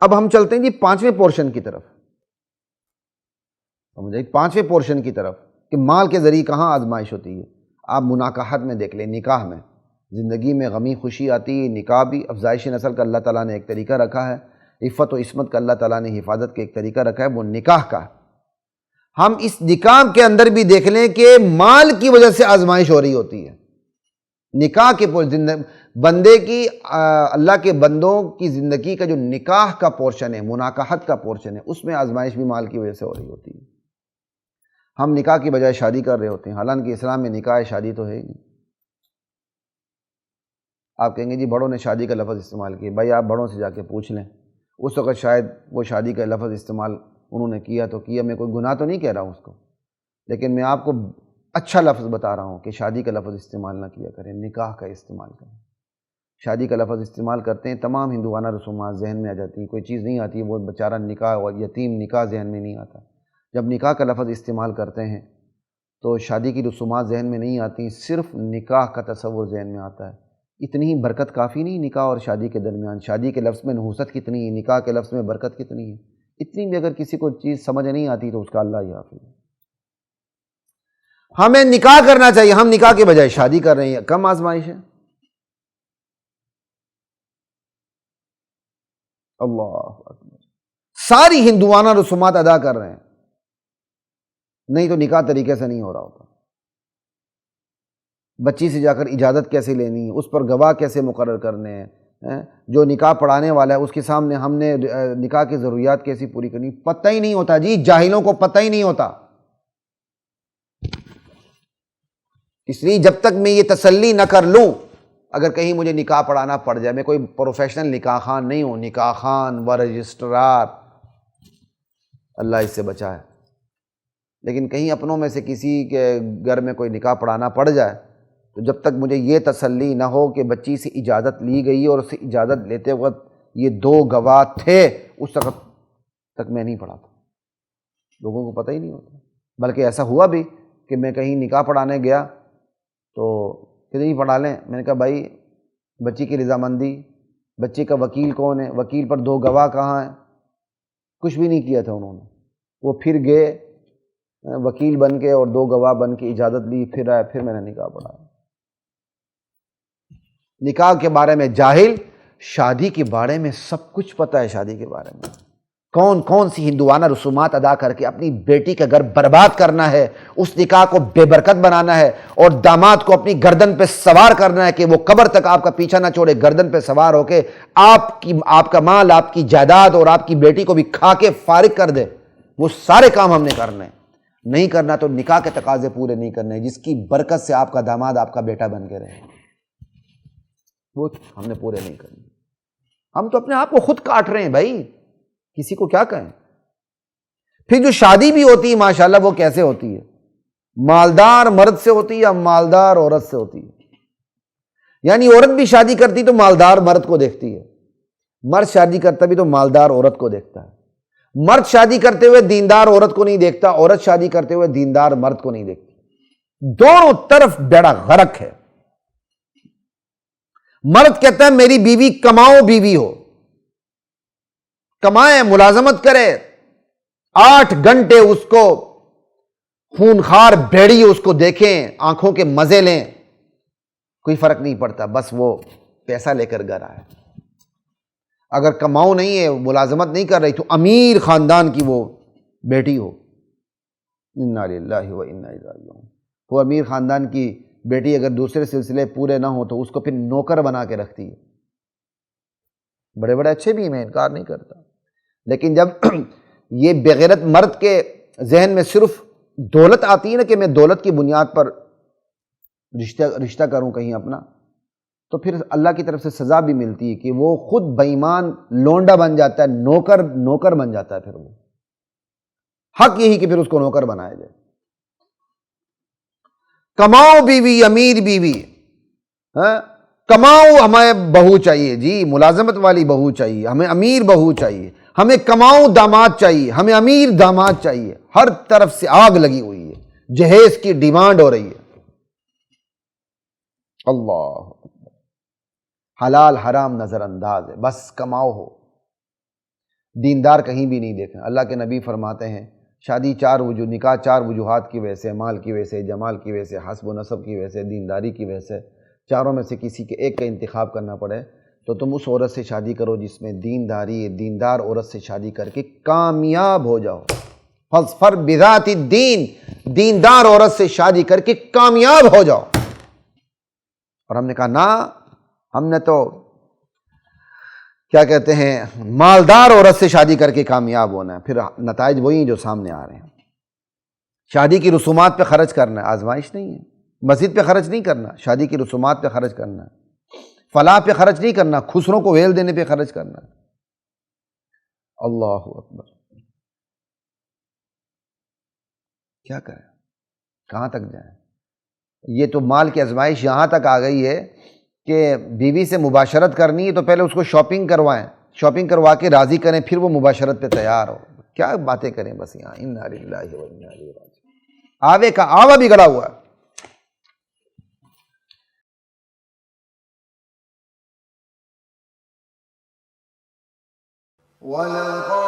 اب ہم چلتے ہیں جی پانچویں پورشن کی طرف، سمجھے، پانچویں پورشن کی طرف کہ مال کے ذریعے کہاں آزمائش ہوتی ہے۔ آپ مناکحت میں دیکھ لیں، نکاح میں زندگی میں غمی خوشی آتی ہے، نکاح بھی افزائش نسل کا اللہ تعالیٰ نے ایک طریقہ رکھا ہے، عفت و عصمت کا اللہ تعالیٰ نے حفاظت کے ایک طریقہ رکھا ہے، وہ نکاح کا۔ ہم اس نکاح کے اندر بھی دیکھ لیں کہ مال کی وجہ سے آزمائش ہو رہی ہوتی ہے۔ نکاح کے بندے کی اللہ کے بندوں کی زندگی کا جو نکاح کا پورشن ہے، مناکحت کا پورشن ہے، اس میں آزمائش بھی مال کی وجہ سے ہو رہی ہوتی ہے۔ ہم نکاح کی بجائے شادی کر رہے ہوتے ہیں، حالانکہ اسلام میں نکاح شادی تو ہے ہی نہیں۔ آپ کہیں گے جی بڑوں نے شادی کا لفظ استعمال کیا، بھائی آپ بڑوں سے جا کے پوچھ لیں، اس وقت شاید وہ شادی کا لفظ استعمال انہوں نے کیا تو کیا، میں کوئی گناہ تو نہیں کہہ رہا ہوں اس کو، لیکن میں آپ کو اچھا لفظ بتا رہا ہوں کہ شادی کا لفظ استعمال نہ کیا کریں، نکاح کا استعمال کریں۔ شادی کا لفظ استعمال کرتے ہیں، تمام ہندوانہ رسومات ذہن میں آ جاتی ہیں، کوئی چیز نہیں آتی، وہ بیچارہ نکاح اور یتیم نکاح ذہن میں نہیں آتا۔ جب نکاح کا لفظ استعمال کرتے ہیں تو شادی کی رسومات ذہن میں نہیں آتی، صرف نکاح کا تصور ذہن میں آتا ہے۔ اتنی ہی برکت کافی نہیں نکاح اور شادی کے درمیان؟ شادی کے لفظ میں نحوست کتنی ہے، نکاح کے لفظ میں برکت کتنی ہے؟ اتنی بھی اگر کسی کو چیز سمجھ نہیں آتی تو اس کا اللہ ہی حافظ ہے۔ ہمیں نکاح کرنا چاہیے، ہم نکاح کے بجائے شادی کر رہے ہیں، کم آزمائش ہے۔ اللہ اکبر، ساری ہندوانہ رسومات ادا کر رہے ہیں، نہیں تو نکاح طریقے سے نہیں ہو رہا ہوتا۔ بچی سے جا کر اجازت کیسے لینی ہے، اس پر گواہ کیسے مقرر کرنے ہیں، جو نکاح پڑھانے والا ہے اس کے سامنے ہم نے نکاح کی ضروریات کیسی پوری کرنی، پتہ ہی نہیں ہوتا جی، جاہلوں کو پتہ ہی نہیں ہوتا۔ اس لیے جب تک میں یہ تسلی نہ کر لوں، اگر کہیں مجھے نکاح پڑھانا پڑ جائے، میں کوئی پروفیشنل نکاح خان نہیں ہوں، نکاح خان و رجسٹرار، اللہ اس سے بچائے، لیکن کہیں اپنوں میں سے کسی کے گھر میں کوئی نکاح پڑھانا پڑ جائے تو جب تک مجھے یہ تسلی نہ ہو کہ بچی سے اجازت لی گئی ہے اور اس سے اجازت لیتے وقت یہ دو گواہ تھے، اس وقت تک میں نہیں پڑھاتا۔ لوگوں کو پتہ ہی نہیں ہوتا، بلکہ ایسا ہوا بھی کہ میں کہیں نکاح پڑھانے گیا تو کتنی پڑھا لیں، میں نے کہا بھائی بچی کی رضامندی، بچی کا وکیل کون ہے، وکیل پر دو گواہ کہاں ہیں؟ کچھ بھی نہیں کیا تھا انہوں نے۔ وہ پھر گئے وکیل بن کے اور دو گواہ بن کے اجازت لی، پھر آئے، پھر میں نے نکاح پڑھایا۔ نکاح کے بارے میں جاہل، شادی کے بارے میں سب کچھ پتہ ہے۔ شادی کے بارے میں کون کون سی ہندوانہ رسومات ادا کر کے اپنی بیٹی کا گھر برباد کرنا ہے، اس نکاح کو بے برکت بنانا ہے، اور داماد کو اپنی گردن پہ سوار کرنا ہے کہ وہ قبر تک آپ کا پیچھا نہ چھوڑے، گردن پہ سوار ہو کے آپ کا مال، آپ کی جائیداد اور آپ کی بیٹی کو بھی کھا کے فارغ کر دے۔ وہ سارے کام ہم نے کرنے ہیں۔ نہیں کرنا تو نکاح کے تقاضے پورے نہیں کرنے، جس کی برکت سے آپ کا داماد آپ کا بیٹا بن کے رہے، وہ ہم نے پورے نہیں کرنے۔ ہم تو اپنے آپ کو خود کاٹ رہے ہیں بھائی، کسی کو کیا کہیں۔ پھر جو شادی بھی ہوتی ہے ماشاءاللہ، وہ کیسے ہوتی ہے؟ مالدار مرد سے ہوتی ہے یا مالدار عورت سے ہوتی ہے؟ یعنی عورت بھی شادی کرتی تو مالدار مرد کو دیکھتی ہے، مرد شادی کرتا بھی تو مالدار عورت کو دیکھتا ہے۔ مرد شادی کرتے ہوئے دیندار عورت کو نہیں دیکھتا، عورت شادی کرتے ہوئے دیندار مرد کو نہیں دیکھتی۔ دونوں طرف بیڑا غرق ہے۔ مرد کہتا ہے میری بیوی کماؤ بیوی ہو، کمائے، ملازمت کرے، 8 گھنٹے اس کو خونخوار بھیڑی اس کو دیکھیں، آنکھوں کے مزے لیں، کوئی فرق نہیں پڑتا، بس وہ پیسہ لے کر گھر آئے۔ اگر کماؤ نہیں ہے، ملازمت نہیں کر رہی، تو امیر خاندان کی وہ بیٹی ہو، انا للہ و انا الیہ راجعون، وہ امیر خاندان کی بیٹی اگر دوسرے سلسلے پورے نہ ہو تو اس کو پھر نوکر بنا کے رکھتی ہے۔ بڑے بڑے اچھے بھی ہیں، میں انکار نہیں کرتا، لیکن جب یہ بغیرت مرد کے ذہن میں صرف دولت آتی ہے نا کہ میں دولت کی بنیاد پر رشتہ کروں کہیں اپنا، تو پھر اللہ کی طرف سے سزا بھی ملتی ہے کہ وہ خود بے ایمان لونڈا بن جاتا ہے، نوکر بن جاتا ہے۔ پھر وہ حق یہی کہ پھر اس کو نوکر بنایا جائے۔ کماؤ بیوی، امیر بیوی، کماؤ، ہمیں بہو چاہیے جی، ملازمت والی بہو چاہیے، ہمیں امیر بہو چاہیے، ہمیں کماؤ داماد چاہیے، ہمیں امیر داماد چاہیے۔ ہر طرف سے آگ لگی ہوئی ہے، جہیز کی ڈیمانڈ ہو رہی ہے۔ اللہ، حلال حرام نظر انداز ہے، بس کماؤ ہو۔ دیندار کہیں بھی نہیں دیکھیں۔ اللہ کے نبی فرماتے ہیں شادی نکاح چار وجوہات کی وجہ سے، مال کی وجہ سے، جمال کی وجہ سے، حسب و نسب کی وجہ سے، دینداری کی وجہ سے، چاروں میں سے کسی کے ایک کا انتخاب کرنا پڑے تو تم اس عورت سے شادی کرو جس میں دینداری ہے، دیندار عورت سے شادی کر کے کامیاب ہو جاؤ۔ فاظفر بذات الدین، دیندار عورت سے شادی کر کے کامیاب ہو جاؤ۔ اور ہم نے کہا نا، ہم نے تو کیا کہتے ہیں مالدار عورت سے شادی کر کے کامیاب ہونا ہے۔ پھر نتائج وہی ہیں جو سامنے آ رہے ہیں۔ شادی کی رسومات پہ خرچ کرنا ہے، آزمائش نہیں ہے۔ مسجد پہ خرچ نہیں کرنا، شادی کی رسومات پہ خرچ کرنا ہے۔ فلاح پہ خرچ نہیں کرنا، خسروں کو ویل دینے پہ خرچ کرنا ہے۔ اللہ اکبر، کیا کریں، کہاں تک جائیں؟ یہ تو مال کی آزمائش یہاں تک آ گئی ہے کہ بیوی سے مباشرت کرنی ہے تو پہلے اس کو شاپنگ کروائیں، شاپنگ کروا کے راضی کریں، پھر وہ مباشرت پہ تیار ہو۔ کیا باتیں کریں بس یہاں، انا للہ و انا الیہ راجعون۔ آوے کا آوا بھی گلا ہوا ہے۔ وَلَقَدْ